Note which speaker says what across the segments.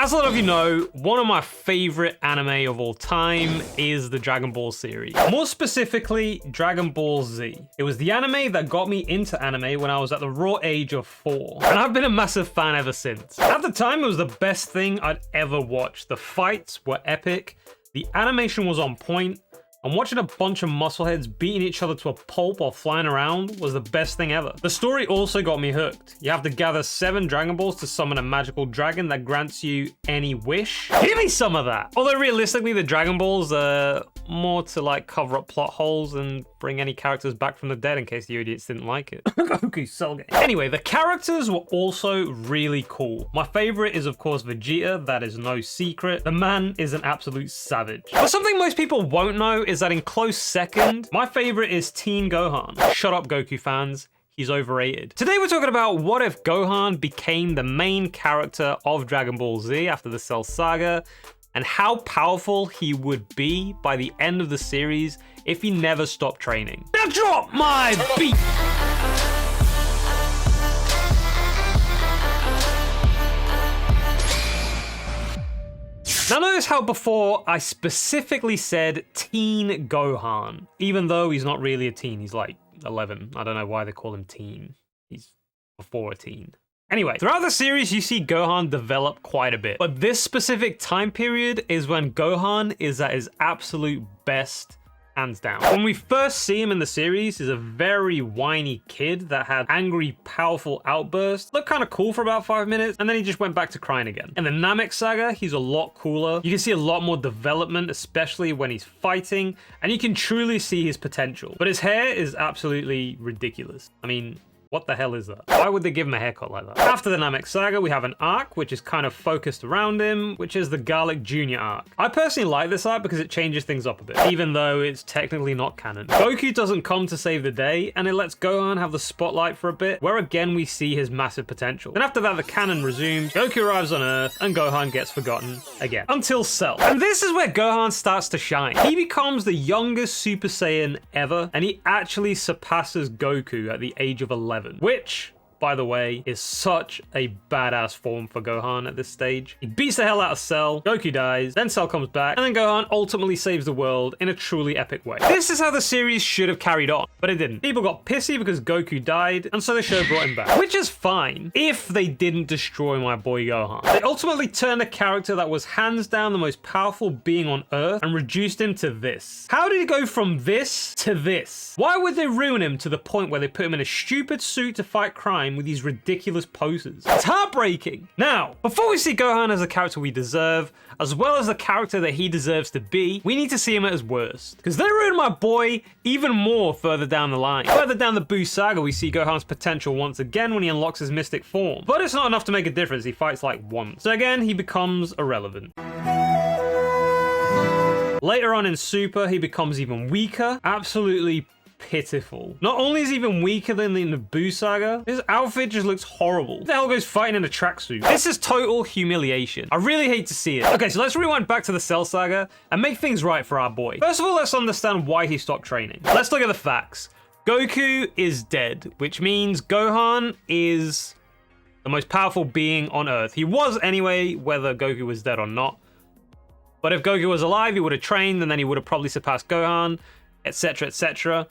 Speaker 1: As a lot of you know, one of my favorite anime of all time is the Dragon Ball series. More specifically, Dragon Ball Z. It was the anime that got me into anime when I was at the raw age of 4. And I've been a massive fan ever since. At the time, it was the best thing I'd ever watched. The fights were epic, the animation was on point, and watching a bunch of muscleheads beating each other to a pulp while flying around was the best thing ever. The story also got me hooked. You have to gather 7 Dragon Balls to summon a magical dragon that grants you any wish. Give me some of that! Although realistically, the Dragon Balls are more to like cover up plot holes and bring any characters back from the dead in case the idiots didn't like it. Okay, Cell game. Anyway, the characters were also really cool. My favorite is of course Vegeta, that is no secret. The man is an absolute savage. But something most people won't know is that in close second, my favorite is Teen Gohan. Shut up, Goku fans. He's overrated. Today we're talking about what if Gohan became the main character of Dragon Ball Z after the Cell Saga, and how powerful he would be by the end of the series if he never stopped training. Now drop my beat! Now notice how before I specifically said Teen Gohan, even though he's not really a teen, he's like 11. I don't know why they call him teen. He's before a teen. Anyway, throughout the series, you see Gohan develop quite a bit, but this specific time period is when Gohan is at his absolute best, hands down. When we first see him in the series, he's a very whiny kid that had angry, powerful outbursts. Looked kind of cool for about 5 minutes, and then he just went back to crying again. In the Namek saga, he's a lot cooler. You can see a lot more development, especially when he's fighting, and you can truly see his potential. But his hair is absolutely ridiculous. I mean, what the hell is that? Why would they give him a haircut like that? After the Namek saga, we have an arc which is kind of focused around him, which is the Garlic Jr. arc. I personally like this arc because it changes things up a bit, even though it's technically not canon. Goku doesn't come to save the day, and it lets Gohan have the spotlight for a bit, where again we see his massive potential. Then after that, the canon resumes, Goku arrives on Earth, and Gohan gets forgotten again. Until Cell. And this is where Gohan starts to shine. He becomes the youngest Super Saiyan ever, and he actually surpasses Goku at the age of 11. Which, by the way, is such a badass form for Gohan at this stage. He beats the hell out of Cell, Goku dies, then Cell comes back, and then Gohan ultimately saves the world in a truly epic way. This is how the series should have carried on, but it didn't. People got pissy because Goku died, and so the show brought him back. Which is fine, if they didn't destroy my boy Gohan. They ultimately turned a character that was hands down the most powerful being on Earth and reduced him to this. How did he go from this to this? Why would they ruin him to the point where they put him in a stupid suit to fight crime with these ridiculous poses? It's heartbreaking. Now, before we see Gohan as the character we deserve, as well as the character that he deserves to be, we need to see him at his worst. Because they ruined my boy even more further down the line. Further down the Buu saga, we see Gohan's potential once again when he unlocks his mystic form. But it's not enough to make a difference. He fights like once. So again, he becomes irrelevant. Later on in Super, he becomes even weaker. Absolutely pitiful. Not only is he even weaker than in the Buu saga, his outfit just looks horrible. Who the hell goes fighting in a tracksuit? This is total humiliation. I really hate to see it. Okay, so let's rewind back to the Cell saga and make things right for our boy. First of all, let's understand why he stopped training. Let's look at the facts. Goku is dead, which means Gohan is the most powerful being on Earth. He was anyway, whether Goku was dead or not. But if Goku was alive, he would have trained, and then he would have probably surpassed Gohan, etc., etc.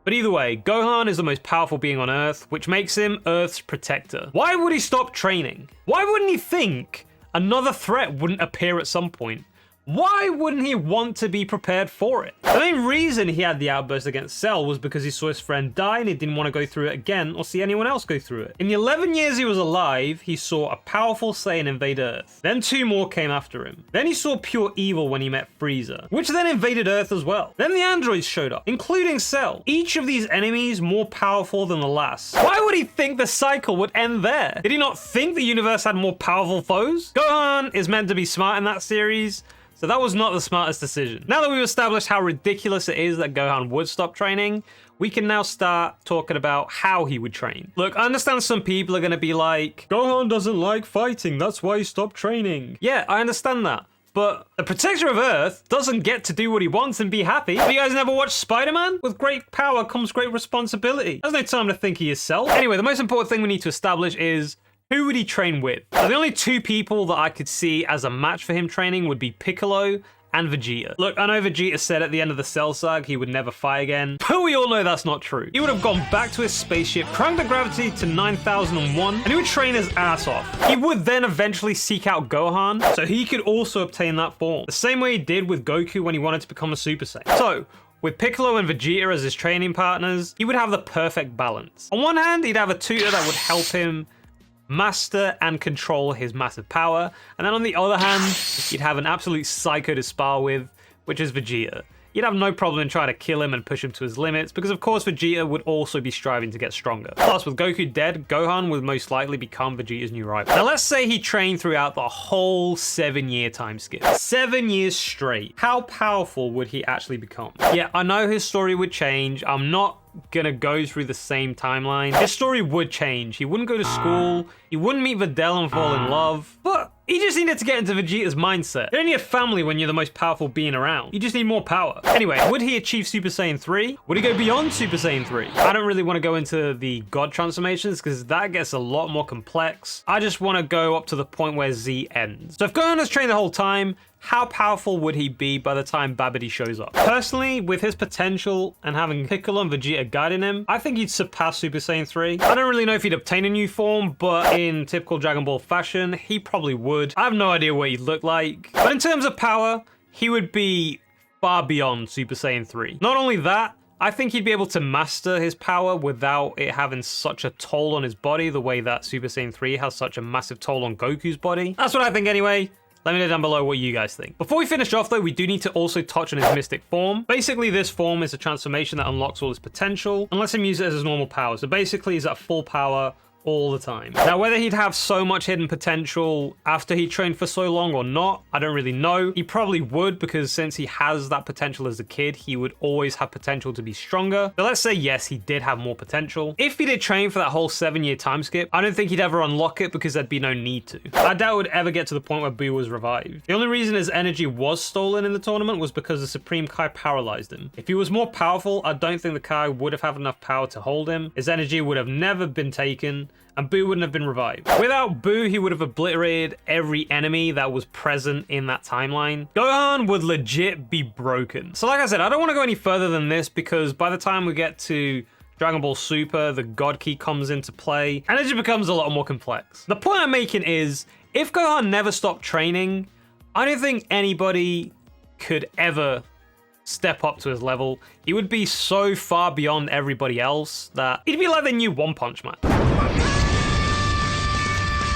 Speaker 1: But either way, Gohan is the most powerful being on Earth, which makes him Earth's protector. Why would he stop training? Why wouldn't he think another threat wouldn't appear at some point? Why wouldn't he want to be prepared for it? The main reason he had the outburst against Cell was because he saw his friend die and he didn't want to go through it again or see anyone else go through it. In the 11 years he was alive, he saw a powerful Saiyan invade Earth. Then 2 more came after him. Then he saw pure evil when he met Frieza, which then invaded Earth as well. Then the androids showed up, including Cell. Each of these enemies more powerful than the last. Why would he think the cycle would end there? Did he not think the universe had more powerful foes? Gohan is meant to be smart in that series, so that was not the smartest decision. Now that we've established how ridiculous it is that Gohan would stop training, we can now start talking about how he would train. Look, I understand some people are going to be like, Gohan doesn't like fighting, that's why he stopped training. Yeah, I understand that. But the protector of Earth doesn't get to do what he wants and be happy. Have you guys never watched Spider-Man? With great power comes great responsibility. There's no time to think of yourself. Anyway, the most important thing we need to establish is who would he train with? Now, the only two people that I could see as a match for him training would be Piccolo and Vegeta. Look, I know Vegeta said at the end of the Cell Saga he would never fight again, but we all know that's not true. He would have gone back to his spaceship, cranked the gravity to 9001, and he would train his ass off. He would then eventually seek out Gohan, so he could also obtain that form, the same way he did with Goku when he wanted to become a Super Saiyan. So, with Piccolo and Vegeta as his training partners, he would have the perfect balance. On one hand, he'd have a tutor that would help him master and control his massive power, and then on the other hand, you'd have an absolute psycho to spar with, which is Vegeta. You'd have no problem in trying to kill him and push him to his limits, because of course Vegeta would also be striving to get stronger. Plus, with Goku dead, Gohan would most likely become Vegeta's new rival. Now let's say he trained throughout the whole 7-year time skip. 7 years straight. How powerful would he actually become? Yeah, I know his story would change. I'm not gonna go through the same timeline. His story would change. He wouldn't go to school, he wouldn't meet Videl and fall in love, but he just needed to get into Vegeta's mindset. You don't need a family when you're the most powerful being around. You just need more power. Anyway, would he achieve Super Saiyan 3? Would he go beyond Super Saiyan 3? I don't really want to go into the God transformations because that gets a lot more complex. I just want to go up to the point where Z ends. So if Gohan has trained the whole time, how powerful would he be by the time Babidi shows up? Personally, with his potential and having Piccolo and Vegeta guiding him, I think he'd surpass Super Saiyan 3. I don't really know if he'd obtain a new form, but in typical Dragon Ball fashion, he probably would. I have no idea what he'd look like. But in terms of power, he would be far beyond Super Saiyan 3. Not only that, I think he'd be able to master his power without it having such a toll on his body the way that Super Saiyan 3 has such a massive toll on Goku's body. That's what I think anyway. Let me know down below what you guys think. Before we finish off though, we do need to also touch on his mystic form. Basically, this form is a transformation that unlocks all his potential and lets him use it as his normal power. So basically, he's at full power all the time. Now, whether he'd have so much hidden potential after he trained for so long or not, I don't really know. He probably would, because since he has that potential as a kid, he would always have potential to be stronger. But let's say yes, he did have more potential. If he did train for that whole 7-year time skip, I don't think he'd ever unlock it because there'd be no need to. I doubt it would ever get to the point where Buu was revived. The only reason his energy was stolen in the tournament was because the Supreme Kai paralyzed him. If he was more powerful, I don't think the Kai would have had enough power to hold him. His energy would have never been taken, and Buu wouldn't have been revived. Without Buu, he would have obliterated every enemy that was present in that timeline. Gohan would legit be broken. So like I said, I don't want to go any further than this because by the time we get to Dragon Ball Super, the God Key comes into play, and it just becomes a lot more complex. The point I'm making is, if Gohan never stopped training, I don't think anybody could ever step up to his level. He would be so far beyond everybody else that he'd be like the new One Punch Man,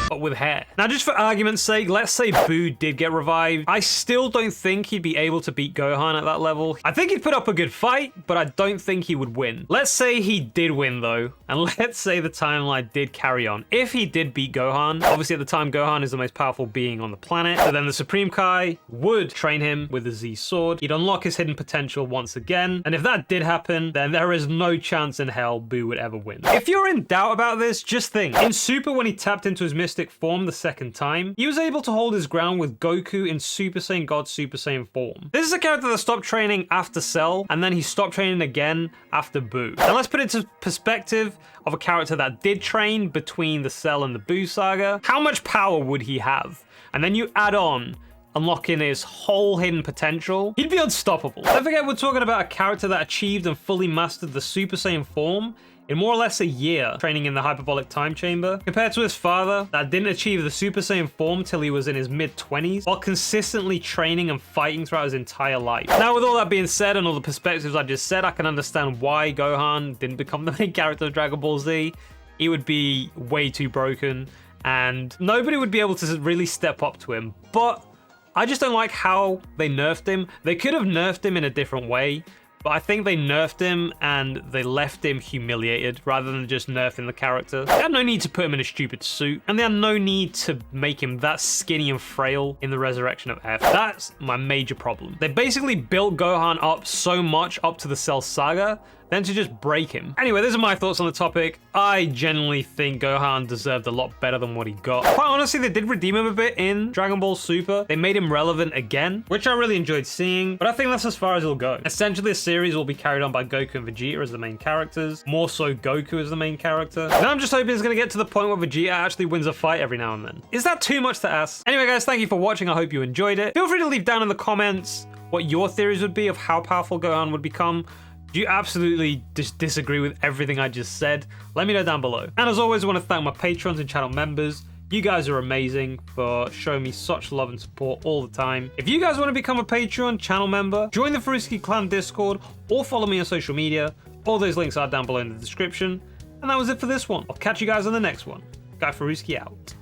Speaker 1: but with hair. Now, just for argument's sake, let's say Buu did get revived. I still don't think he'd be able to beat Gohan at that level. I think he'd put up a good fight, but I don't think he would win. Let's say he did win though, and let's say the timeline did carry on. If he did beat Gohan, obviously at the time Gohan is the most powerful being on the planet, so then the Supreme Kai would train him with the Z sword. He'd unlock his hidden potential once again, and if that did happen, then there is no chance in hell Buu would ever win. If you're in doubt about this, just think. In Super, when he tapped into his mystic form the second time, he was able to hold his ground with Goku in Super Saiyan God Super Saiyan form. This is a character that stopped training after Cell, and then he stopped training again after Buu. Now let's put it into perspective of a character that did train between the Cell and the Buu saga. How much power would he have? And then you add on unlocking his whole hidden potential, he'd be unstoppable. Don't forget, we're talking about a character that achieved and fully mastered the Super Saiyan form in more or less a year, training in the hyperbolic time chamber, compared to his father that didn't achieve the Super Saiyan form till he was in his mid-20s, while consistently training and fighting throughout his entire life. Now, with all that being said and all the perspectives I just said, I can understand why Gohan didn't become the main character of Dragon Ball Z. He would be way too broken, and nobody would be able to really step up to him. But I just don't like how they nerfed him. They could have nerfed him in a different way, but I think they nerfed him and they left him humiliated rather than just nerfing the character. They had no need to put him in a stupid suit, and they had no need to make him that skinny and frail in the Resurrection of F. That's my major problem. They basically built Gohan up so much up to the Cell Saga, then to just break him. Anyway, those are my thoughts on the topic. I genuinely think Gohan deserved a lot better than what he got. Quite honestly, they did redeem him a bit in Dragon Ball Super. They made him relevant again, which I really enjoyed seeing, but I think that's as far as it'll go. Essentially, a series series will be carried on by Goku and Vegeta as the main characters, more so Goku as the main character. And I'm just hoping it's going to get to the point where Vegeta actually wins a fight every now and then. Is that too much to ask? Anyway guys, thank you for watching. I hope you enjoyed it. Feel free to leave down in the comments what your theories would be of how powerful Gohan would become. Do you absolutely disagree with everything I just said? Let me know down below. And as always, I want to thank my patrons and channel members. You guys are amazing for showing me such love and support all the time. If you guys want to become a Patreon channel member, join the Farruski Clan Discord or follow me on social media. All those links are down below in the description. And that was it for this one. I'll catch you guys on the next one. GuyFarruski out.